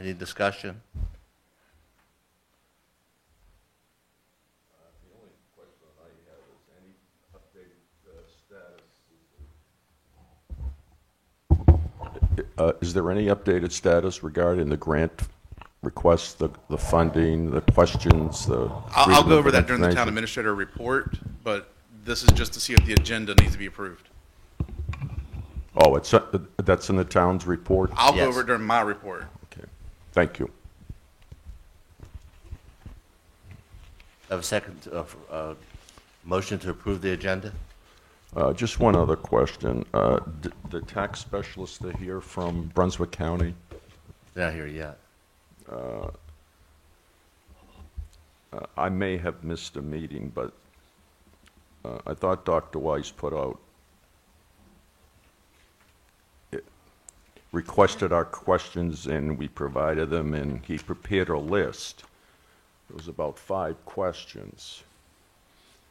Any discussion? The only question I have is any updated status? Is there any updated status regarding the grant requests, the funding, the questions, the I'll freedom go of over that during the town information? administrator report, but this is just to see if the agenda needs to be approved. Oh, that's in the town's report? I'll go Yes. over it during my report. Okay, thank you. Have a second motion to approve the agenda? Just one other question. The tax specialists are here from Brunswick County. They're not here yet. I may have missed a meeting, but I thought Dr. Weiss put out, requested our questions and we provided them, and he prepared a list. It was about 5 questions.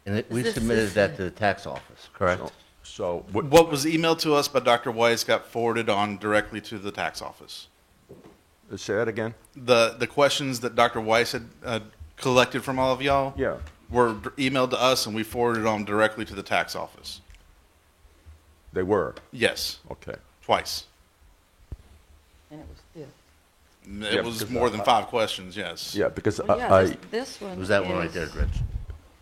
And we submitted that to the tax office, correct? So What was emailed to us by Dr. Weiss got forwarded on directly to the tax office. say that again? The questions that Dr. Weiss had collected from all of y'all Yeah. were emailed to us, and we forwarded them directly to the tax office. They were? Yes, Okay. twice. And it was this. It Yeah, was because more than 5 questions, yes. Yeah, because Well, yeah, I this one It was that one right is- there, Rich?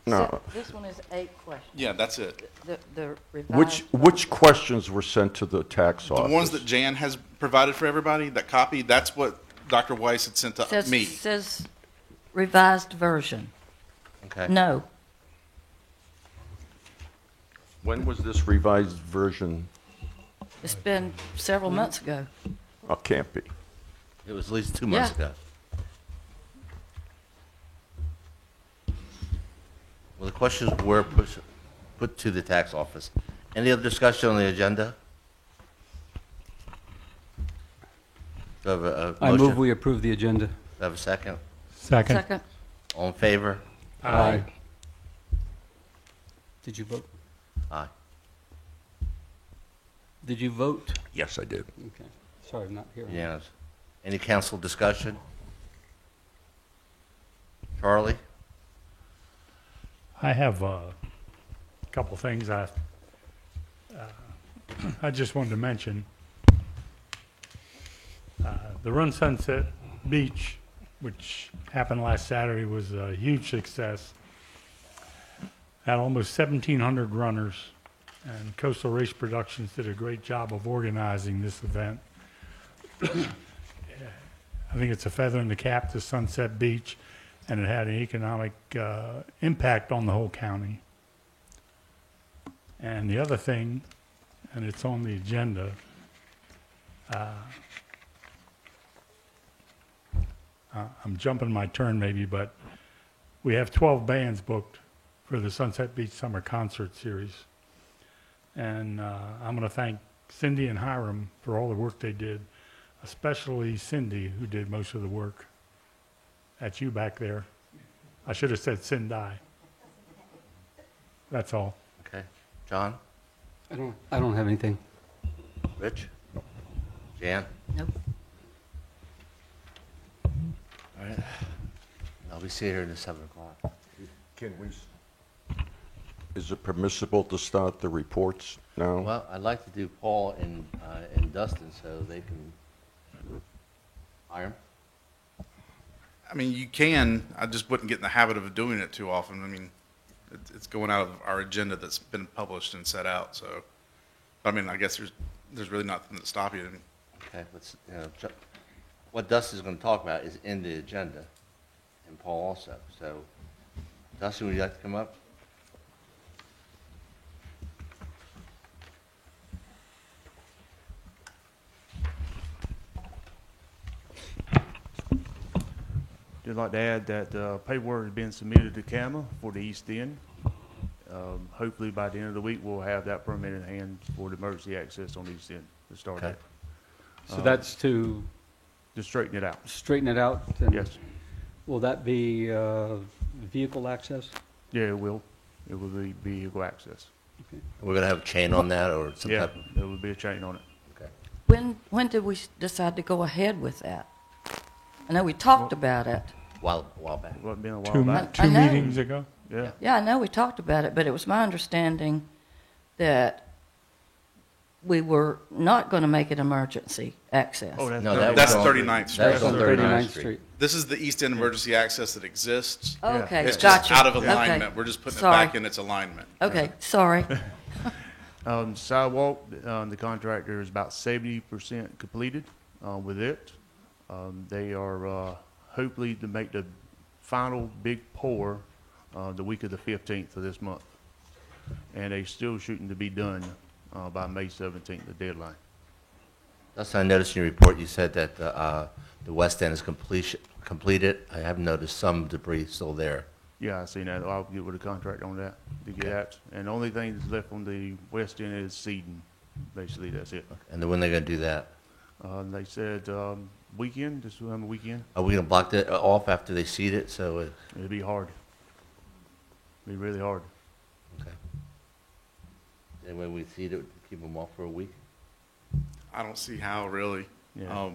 no. This one is 8 questions. Yeah, that's it. The revised. Which questions were sent to the tax The office? ones that Jan has provided for everybody, that copy, that's what Dr. Weiss had sent to me. Says revised version. Okay. No. When was this revised version? It's been several months ago. Oh, can't be. It was at least 2 months Yeah. ago. Well, the questions were put to the tax office. Any other discussion on the agenda? Do I have a I motion? move we approve the agenda. Do I have a second? Second. All in favor? Aye. Did you vote? Aye. Did you vote? Yes, I did. Okay. Sorry, I'm not here. Yes. Any council discussion? Charlie? I have a couple things I just wanted to mention. The Run Sunset Beach, which happened last Saturday, was a huge success. Had almost 1,700 runners, and Coastal Race Productions did a great job of organizing this event. I think it's a feather in the cap to Sunset Beach, and it had an economic impact on the whole county. And the other thing, and it's on the agenda, I'm jumping my turn maybe, but we have 12 bands booked for the Sunset Beach Summer Concert Series. And I'm going to thank Cindy and Hiram for all the work they did, especially Cindy, who did most of the work. That's you back there. I should have said Sindai. That's all. Okay. John? I don't have anything. Rich? Jan? Nope. All right. I'll be seeing her at 7 o'clock. Can we, is it permissible to start the reports now? Well, I'd like to do Paul and Dustin so they can hire 'em. I mean, you can, I just wouldn't get in the habit of doing it too often. I mean, it's going out of our agenda that's been published and set out, so. I mean, I guess there's really nothing to stop you. Okay, what Dustin's going to talk about is in the agenda, and Paul also. So, Dustin, would you like to come up? Just like to add that paperwork is being submitted to CAMA for the East End. Hopefully by the end of the week, we'll have that permit in hand for the emergency access on the East End to start Okay. that. So that's to To straighten it out. straighten it out? and Yes. Will that be vehicle access? Yeah, it will. It will be vehicle access. We're going to have a chain on that or some Yeah, type of... there will be a chain on it. Okay. When did we decide to go ahead with that? I know we talked about it. While back. What, been a while Two back? two I know. meetings ago? Yeah. Yeah, I know we talked about it, but it was my understanding that we were not going to make it emergency access. Oh, that's No, the- that That's was on- 39th Street. That was on 39th 39th Street. Street. This is the East End emergency access that exists. Okay, It's gotcha. just out of Okay. alignment. We're just putting it Sorry. back in its alignment. Okay, sorry. Sidewalk, the contractor is about 70% completed with it. They are hopefully to make the final big pour the week of the 15th of this month. And they still shooting to be done by May 17th, the deadline. Dustin, I noticed in your report you said that the west end is completed. I have noticed some debris still there. Yeah, I seen that. I'll get with the contractor on that to get that. And the only thing that's left on the west end is seeding. Basically, that's it. And then when they're going to do that? They said weekend, just a weekend. Are we going to block that off after they seed it? So, It'll be hard. Be really hard. okay. And when we seed it, keep them off for a week? I don't see how really. Yeah.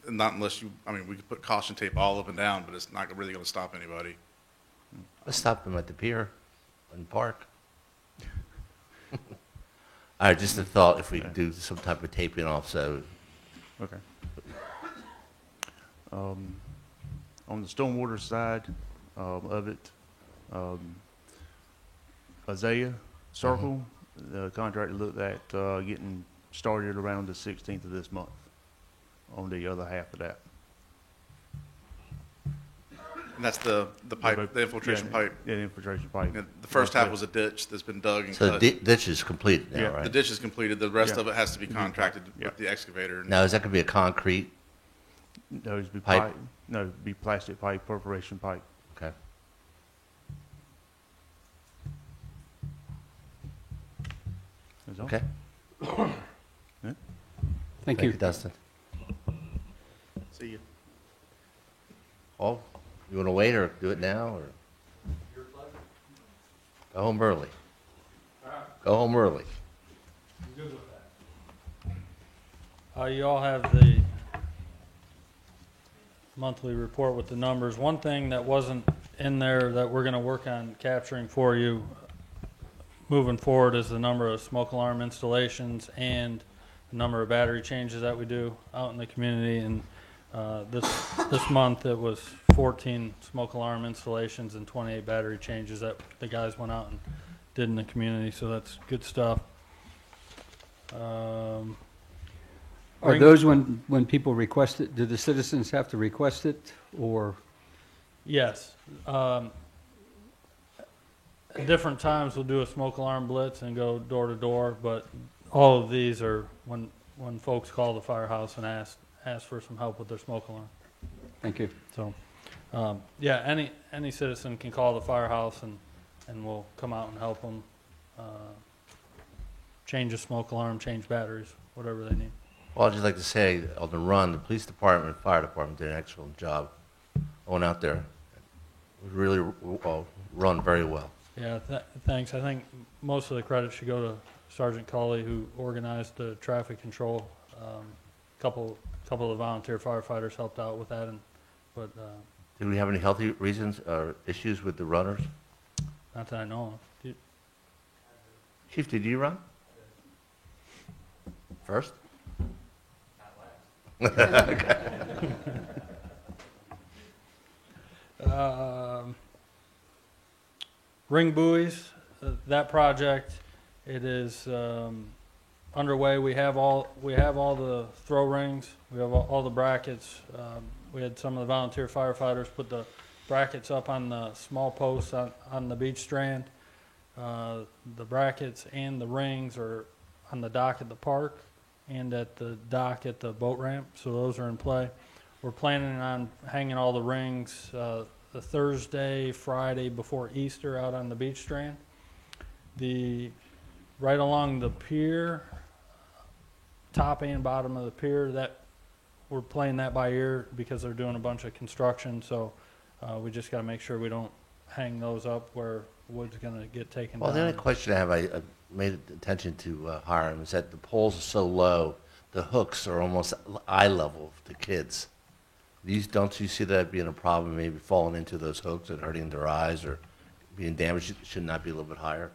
Not unless we could put caution tape all up and down, but it's not really going to stop anybody. Let's stop them at the pier and park. All right, just a thought if we could do some type of taping off, so, Okay. On the stormwater side of it, Isaiah Circle, the contractor looked at getting started around the 16th of this month on the other half of that. And that's the pipe, the infiltration Yeah, pipe. Yeah, the infiltration pipe. And the first half was a ditch that's been dug and so cut. the ditch is completed Yeah, now, The right? ditch is completed. The rest Yeah. of it has to be contracted Yeah. with the excavator. Now, is that going to be a concrete? No, it'd be Pipe. pipe. No, it'd be plastic pipe, perforation pipe. Okay. That's all. Okay. Thank you. Dustin. See you. Oh, you want to wait or do it now, or? Go home early. Go home early. You all have the monthly report with the numbers. One thing that wasn't in there that we're going to work on capturing for you moving forward is the number of smoke alarm installations and the number of battery changes that we do out in the community. And this month it was 14 smoke alarm installations and 28 battery changes that the guys went out and did in the community. So that's good stuff. Are Ring- those when people request it, do the citizens have to request it, or? Yes. At different times, we'll do a smoke alarm blitz and go door to door, but all of these are when folks call the firehouse and ask for some help with their smoke alarm. Thank you. So, yeah, any citizen can call the firehouse and we'll come out and help them change a smoke alarm, change batteries, whatever they need. Well, I'd just like to say, on the run, the police department and fire department did an excellent job going out there. It really run very well. Yeah, thanks. I think most of the credit should go to Sergeant Cawley, who organized the traffic control. Couple of the volunteer firefighters helped out with that, but Did we have any healthy reasons or issues with the runners? not that I know of. Chief, did you run? First? Ring buoys, that project, it is underway. We have all the throw rings. We have all the brackets. We had some of the volunteer firefighters put the brackets up on the small posts on the beach strand. The brackets and the rings are on the dock at the park and at the dock at the boat ramp, so those are in play. We're planning on hanging all the rings the Thursday, Friday before Easter out on the beach strand. Right along the pier, top and bottom of the pier, that we're playing that by ear because they're doing a bunch of construction, so we just got to make sure we don't hang those up where wood's going to get taken Well, the down. only question I have, I made attention to Hiram, is that the poles are so low, the hooks are almost eye level to kids. Don't you see that being a problem, maybe falling into those hooks and hurting their eyes or being damaged? Should not be a little bit higher?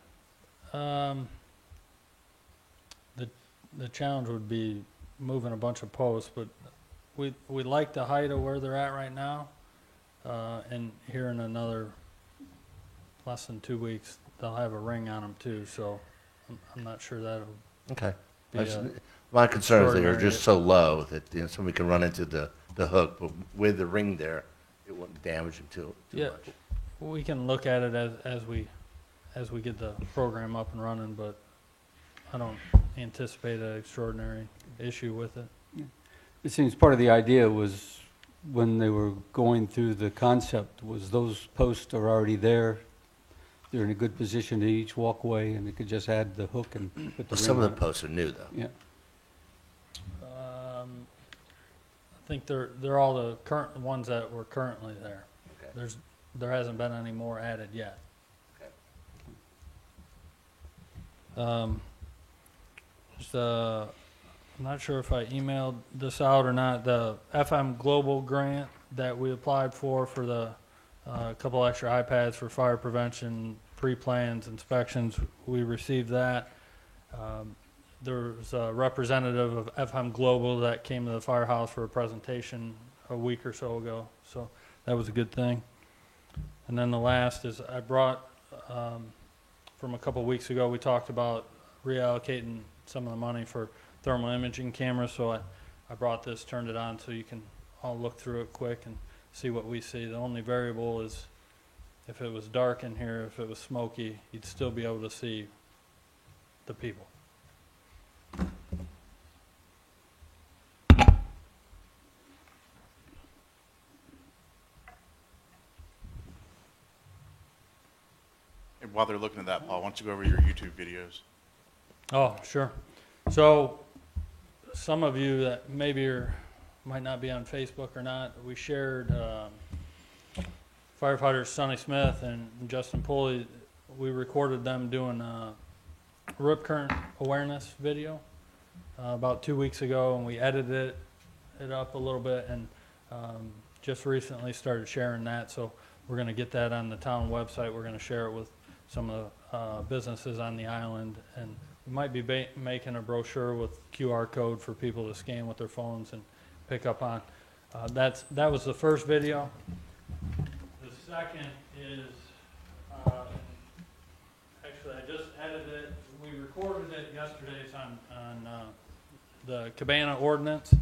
The challenge would be moving a bunch of posts, but we like the height of where they're at right now. And here in another less than 2 weeks, they'll have a ring on them too, so I'm not sure that'll Okay. be My concern is that they're extraordinary. just so low that, somebody can run into the hook, but with the ring there, it wouldn't damage them too Yeah, much. we can look at it as we get the program up and running, but I don't anticipate an extraordinary issue with it. It seems part of the idea was when they were going through the concept was those posts are already there. They're in a good position to each walkway, and they could just add the hook and put the Well, some ring of on the it. posts are new, though. Yeah. I think they're all the current ones that were currently there. Okay. There hasn't been any more added yet. Just, I'm not sure if I emailed this out or not, the FM Global grant that we applied for the couple extra iPads for fire prevention, pre-plans, inspections, we received that. There was a representative of FM Global that came to the firehouse for a presentation a week or so ago, so that was a good thing. And then the last is I brought, from a couple weeks ago, we talked about reallocating some of the money for thermal imaging cameras, so I brought this, turned it on so you can all look through it quick and see what we see. The only variable is if it was dark in here, if it was smoky, you'd still be able to see the people. And while they're looking at that, Paul, why don't you go over your YouTube videos? Oh, sure. So some of you that maybe might not be on Facebook or not, we shared firefighters Sonny Smith and Justin Pulley. We recorded them doing a rip current awareness video about 2 weeks ago, and we edited it up a little bit and just recently started sharing that. So we're going to get that on the town website. We're going to share it with some of the businesses on the island, and we might be making a brochure with QR code for people to scan with their phones and pick up on. That was the first video. The second is, actually I just edited it. We recorded it yesterday. It's on the Cabana ordinance.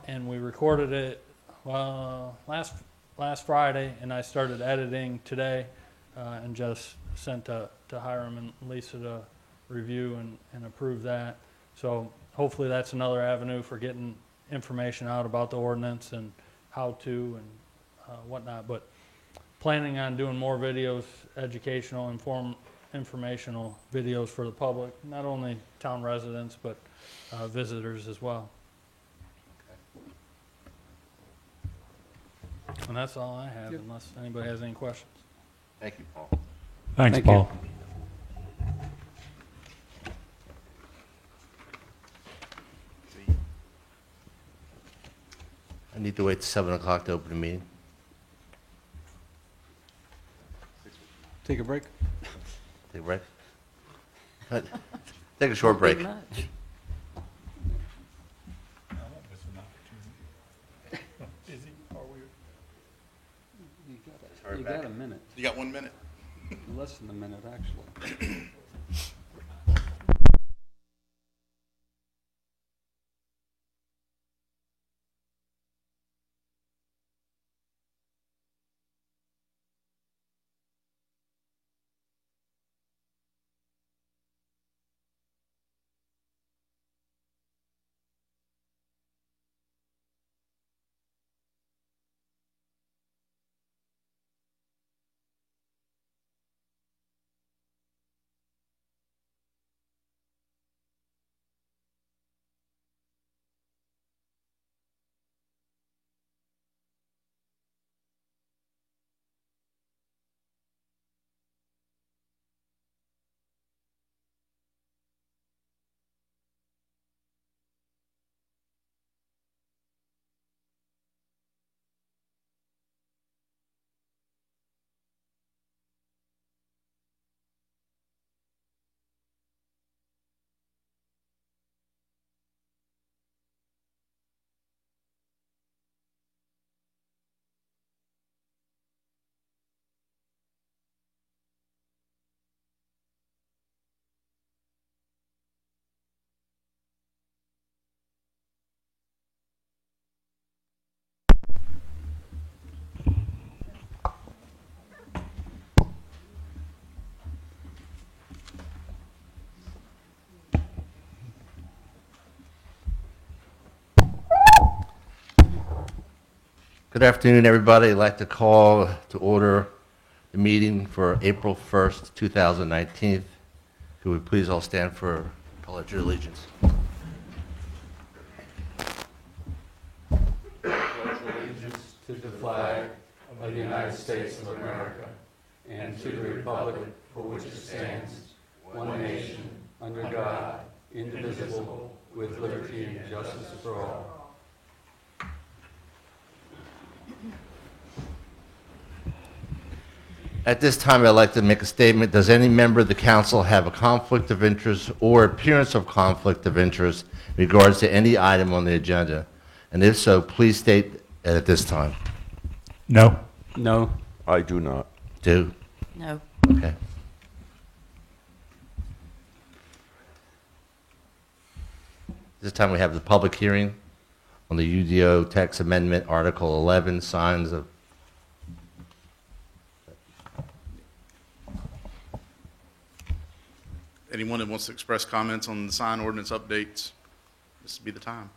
And we recorded it last Friday, and I started editing today and just sent to Hiram and Lisa to review and approve that. So hopefully that's another avenue for getting information out about the ordinance and how to and whatnot. But planning on doing more videos, educational, informational videos for the public, not only town residents, but visitors as well. And that's all I have, unless anybody has any questions. Thank you, Paul. Thanks, Thank you. Paul. I need to wait till 7 o'clock to open the meeting. Take a break? Take a break? Take a short break. Pretty much. You got a minute, You got 1 minute. less than a minute, actually. Good afternoon, everybody. I'd like to call to order the meeting for April 1st, 2019. Could we please all stand for pledge of allegiance? To the flag of the United States of America and to the republic for which it stands, one nation, under God, indivisible, with liberty and justice for all. At this time, I'd like to make a statement. Does any member of the council have a conflict of interest or appearance of conflict of interest in regards to any item on the agenda? And if so, please state it at this time. No. No. I do not. Do? No. Okay. This time we have the public hearing on the UDO text amendment, Article 11, signs of. Anyone that wants to express comments on the sign ordinance updates, this would be the time.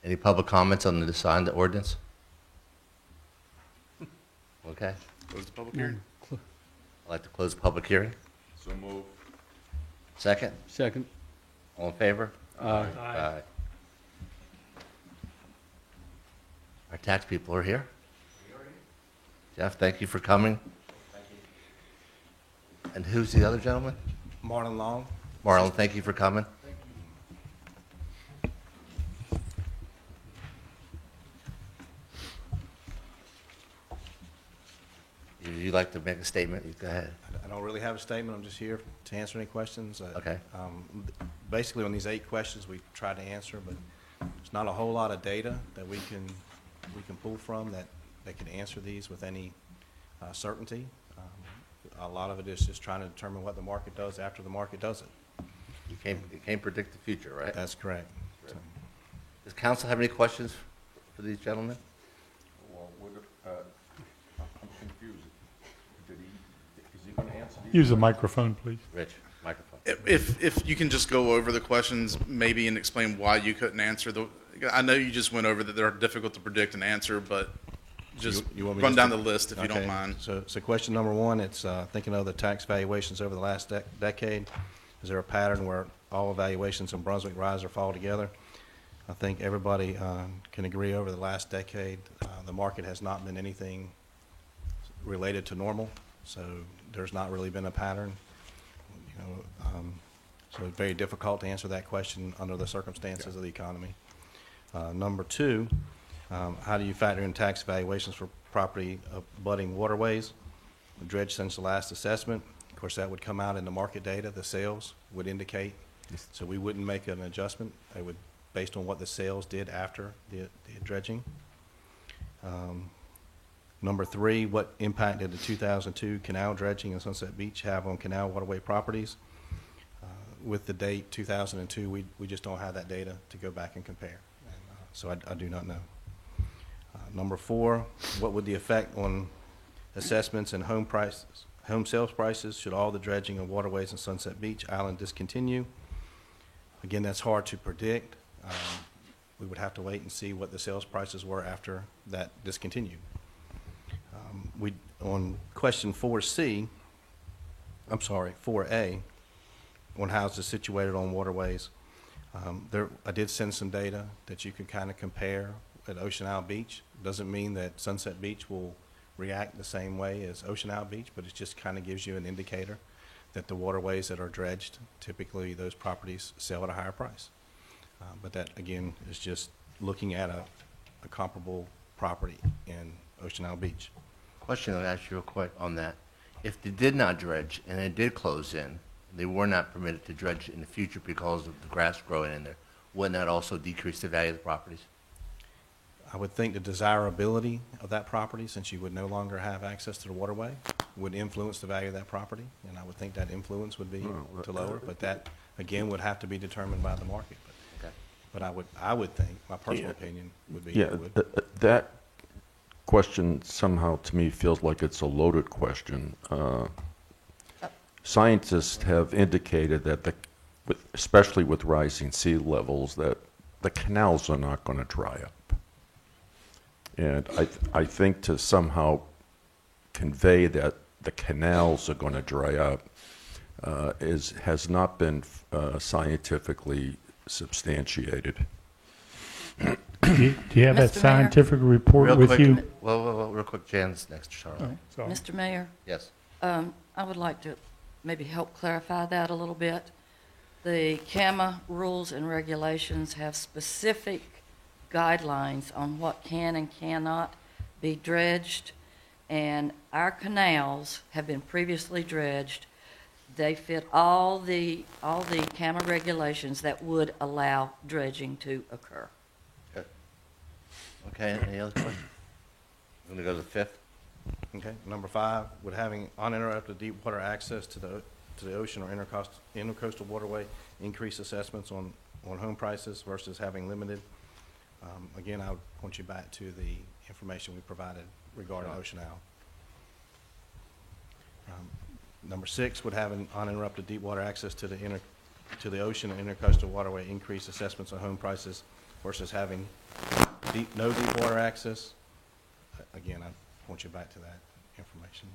Any public comments on the signed ordinance? Okay. Close the public hearing. I'd like to close the public hearing. So move. Second? Second. All in favor? Aye. Aye. Our tax people are here. Jeff, thank you for coming. And who's the other gentleman? Marlon Long. Marlon, thank you for coming. Would you like to make a statement? You go ahead. I don't really have a statement. I'm just here to answer any questions. Okay. Basically, on these 8 questions, we tried to answer, but there's not a whole lot of data that we can pull from that can answer these with any certainty. A lot of it is just trying to determine what the market does after the market does it. You can't predict the future, right? That's correct. So, Does council have any questions for these gentlemen? Well, I'm confused. Is he going to answer these? Use the microphone, please. Rich, microphone. If you can just go over the questions maybe and explain why you couldn't answer I know you just went over that they're difficult to predict and answer, but just You want me run just down to- the list if you don't okay. mind. So question number 1, it's thinking of the tax valuations over the last decade. Is there a pattern where all evaluations in Brunswick rise or fall together? I think everybody can agree over the last decade, the market has not been anything related to normal, so there's not really been a pattern. So it's very difficult to answer that question under the circumstances of the economy. Number 2, how do you factor in tax valuations for property abutting waterways? Dredged since the last assessment. Of course, that would come out in the market data. The sales would indicate. So we wouldn't make an adjustment. It would, based on what the sales did after the dredging. Number 3, what impact did the 2002 canal dredging in Sunset Beach have on canal waterway properties? With the date 2002, we just don't have that data to go back and compare. So I do not know. Number 4, what would the effect on assessments and home sales prices should all the dredging of waterways in Sunset Beach Island discontinue? Again, that's hard to predict. We would have to wait and see what the sales prices were after that discontinued. On question 4A, on houses situated on waterways, I did send some data that you can kind of compare at Ocean Isle Beach. Doesn't mean that Sunset Beach will react the same way as Ocean Isle Beach, but it just kind of gives you an indicator that the waterways that are dredged, typically those properties sell at a higher price. But that, again, is just looking at a comparable property in Ocean Isle Beach. Question I'll ask you real quick on that. If they did not dredge and it did close in, they were not permitted to dredge in the future because of the grass growing in there, wouldn't that also decrease the value of the properties? I would think the desirability of that property, since you would no longer have access to the waterway, would influence the value of that property, and I would think that influence would be to lower, but that, again, would have to be determined by the market. Okay. But I would think, my personal opinion would be Yeah, it would. that question somehow to me feels like it's a loaded question. Scientists have indicated that especially with rising sea levels, that the canals are not going to dry up. And I think to somehow convey that the canals are going to dry up has not been scientifically substantiated. Do you have that Mr. Mayor? scientific report Real with quick, you? well, real quick, Jan's next, Charlotte. So- Mr. Mayor, Yes. I would like to maybe help clarify that a little bit. The CAMA rules and regulations have specific guidelines on what can and cannot be dredged, and our canals have been previously dredged. They fit all the CAMA regulations that would allow dredging to occur. Okay, any other questions? I'm going to go to the fifth. Okay, number 5, would having uninterrupted deep water access to the ocean or intercoastal waterway increase assessments on home prices versus having limited? Again, I would point you back to the information we provided regarding Ocean Isle. Number 6, would having uninterrupted deep water access to the ocean and intercoastal waterway increase assessments on home prices versus having no deep water access? Again, I point you back to that information.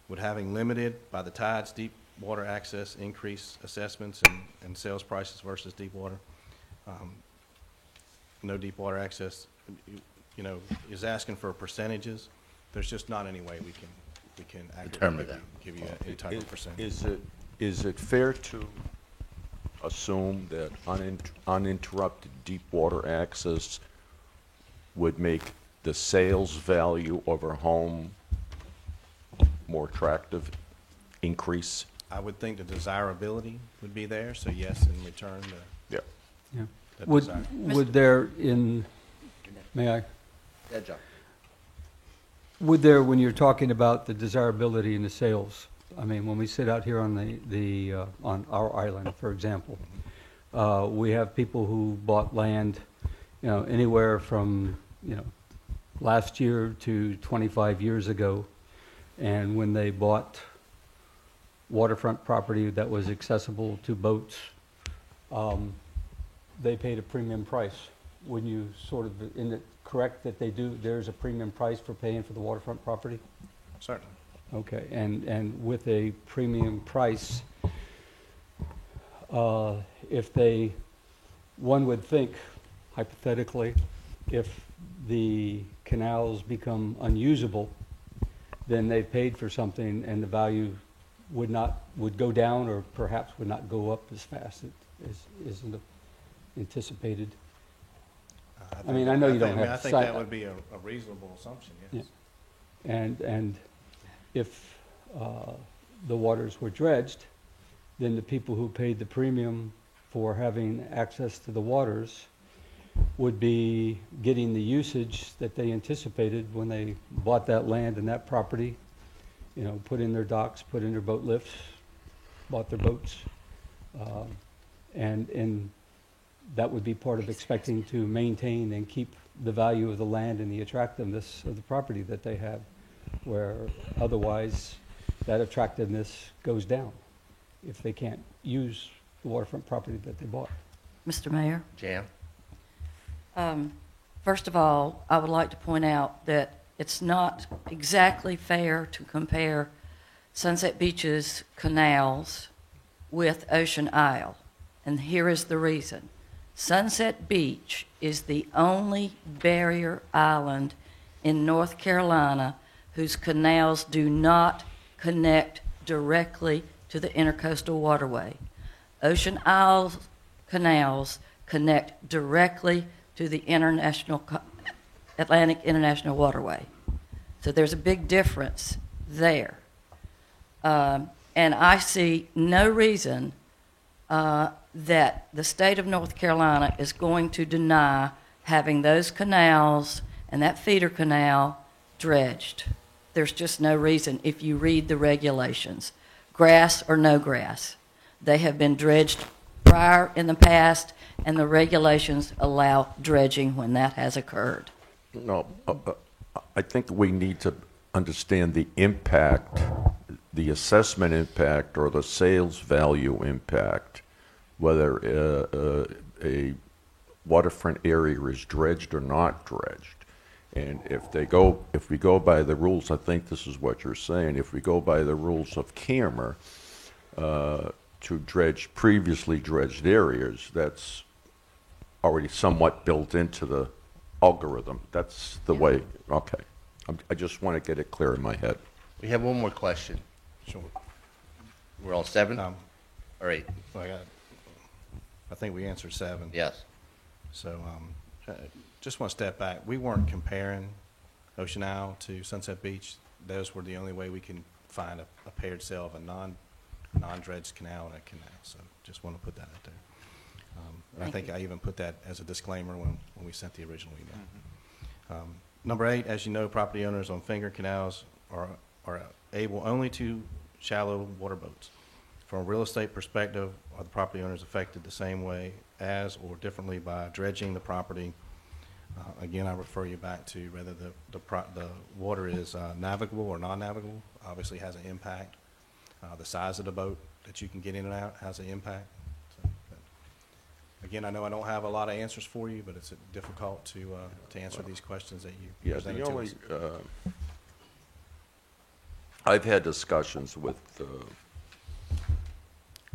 Would having limited by the tides deep water access increase assessments and sales prices versus deep water? No deep water access, is asking for percentages. There's just not any way we can Determine accurately give you any type of percentage. Is it fair to assume that uninterrupted deep water access would make the sales value of a home more attractive, increase? I would think the desirability would be there, so yes, in return, Yeah. Yeah. the Would, desire. would there may I? Yeah, John. Would there, when you're talking about the desirability and the sales, I mean, when we sit out here on on our island, for example, we have people who bought land, anywhere from, last year to 25 years ago, and when they bought waterfront property that was accessible to boats, they paid a premium price. Wouldn't you isn't it correct that there's a premium price for paying for the waterfront property? Certainly. Okay, and with a premium price, one would think, hypothetically, if the canals become unusable, then they've paid for something and the value would go down or perhaps would not go up as fast as isn't anticipated. I mean, I know you don't have I think sight- that would be a reasonable assumption, yes. And if the waters were dredged, then the people who paid the premium for having access to the waters would be getting the usage that they anticipated when they bought that land and that property, put in their docks, put in their boat lifts, bought their boats. And that would be part of expecting to maintain and keep the value of the land and the attractiveness of the property that they have, where otherwise that attractiveness goes down if they can't use the waterfront property that they bought. Mr. Mayor? Jan? First of all, I would like to point out that it's not exactly fair to compare Sunset Beach's canals with Ocean Isle, and here is the reason. Sunset Beach is the only barrier island in North Carolina whose canals do not connect directly to the intercoastal waterway. Ocean Isle's canals connect directly to the Atlantic International Waterway. So there's a big difference there. And I see no reason that the state of North Carolina is going to deny having those canals and that feeder canal dredged. There's just no reason if you read the regulations, grass or no grass. They have been dredged prior in the past, and the regulations allow dredging when that has occurred. No, I think we need to understand the impact, the assessment impact or the sales value impact, whether a waterfront area is dredged or not dredged. And if we go by the rules, I think this is what you're saying, if we go by the rules of CAMR, to dredge previously dredged areas, that's already somewhat built into the algorithm. That's the way, okay. I just want to get it clear in my head. We have one more question. Sure. We're on 7 Um, or 8? I think we answered 7. Yes. So, just want to step back. We weren't comparing Ocean Isle to Sunset Beach. Those were the only way we can find a paired sale of a non-dredged canal and a canal. So, just want to put that out there. And I think I even put that as a disclaimer when we sent the original email. Number 8, as you know, property owners on finger canals are able only to shallow water boats. From a real estate perspective, are the property owners affected the same way as or differently by dredging the property? Again, I refer you back to whether the water is navigable or non-navigable. Obviously has an impact. The size of the boat that you can get in and out has an impact. So, again, I know I don't have a lot of answers for you, but it's difficult to answer these questions that you presented to us. I've had discussions with, a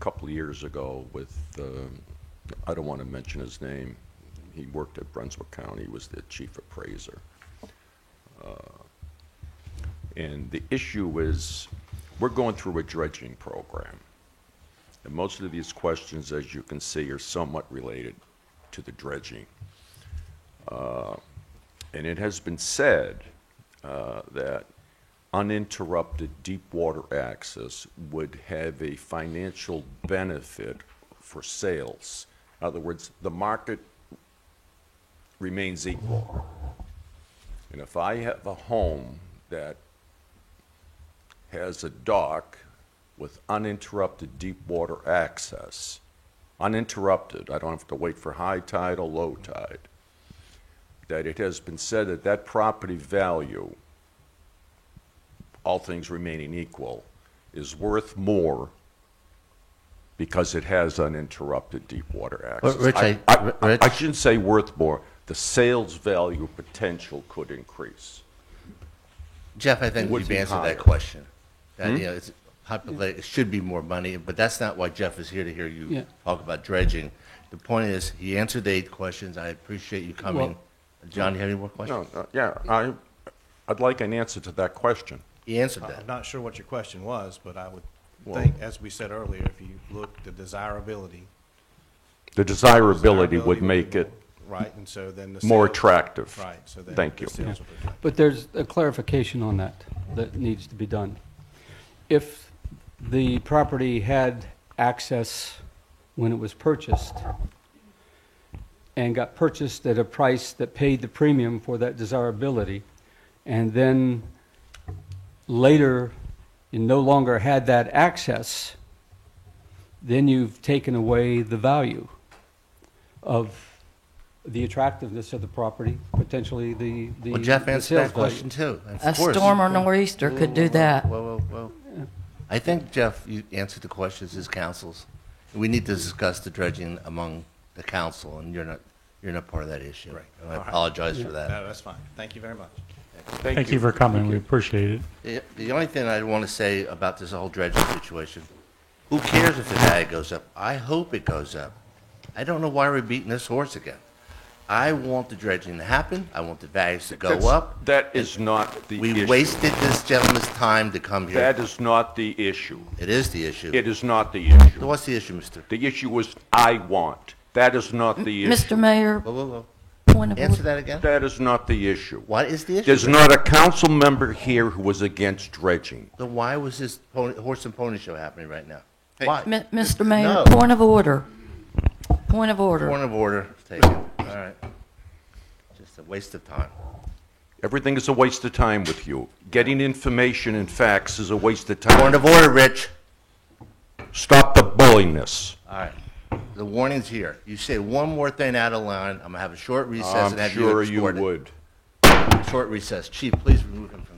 couple of years ago with, I don't want to mention his name. He worked at Brunswick County. He was the chief appraiser. And the issue is, we're going through a dredging program. And most of these questions, as you can see, are somewhat related to the dredging. And it has been said that uninterrupted deep water access would have a financial benefit for sales. In other words, the market remains equal. And if I have a home that has a dock with uninterrupted deep water access, uninterrupted, I don't have to wait for high tide or low tide, that it has been said that that property value, all things remaining equal, is worth more because it has uninterrupted deep water access. Rich, I shouldn't say worth more. The sales value potential could increase. Jeff, I think Would you've be answered higher. that question. That, you know, it's it should be more money, but that's not why Jeff is here to hear you Yeah. talk about dredging. The point is, he answered the 8 questions. I appreciate you coming. Well- John, you have any more questions? No, yeah, I'd like an answer to that question. He answered I'm that. not sure what your question was, but I would Well- think, as we said earlier, if you look the desirability. The desirability would make it Right, and so then the. more sales- attractive. Right, so then. Thank the you. sales will reflect. But there's a clarification on that needs to be done. If the property had access when it was purchased and got purchased at a price that paid the premium for that desirability, and then later you no longer had that access, then you've taken away the value of the attractiveness of the property, potentially the Well, Jeff the answered sales that value. question too. Of A course. storm or nor'easter could do that. Whoa. I think, Jeff, you answered the questions as councils. We need to discuss the dredging among the council, and you're not part of that issue. Right. And I All right. apologize for that. No, that's fine. Thank you very much. Thank you for coming. We appreciate it. The only thing I want to say about this whole dredging situation, who cares if the value goes up? I hope it goes up. I don't know why we're beating this horse again. I want the dredging to happen. I want the values to go up. That is not the issue. We wasted this gentleman's time to come here. That is not the issue. It is the issue. It is not the issue. So what's the issue, mister? The issue is I want. That is not the issue. Mr. Mayor, Whoa. point of Answer order. that again? That is not the issue. What is the issue? There's not a council member here who was against dredging. Then why was this horse and pony show happening right now? Why? Mr. Mayor, No. point of order. Point of order. Point of order taken. All right. Just a waste of time. Everything is a waste of time with you. Getting information and facts is a waste of time. Point of order, Rich. Stop the bulliness. All right. The warning's here. You say one more thing out of line, I'm going to have a short recess and I'm have sure you you escorted. would. Short recess. Chief, please remove him from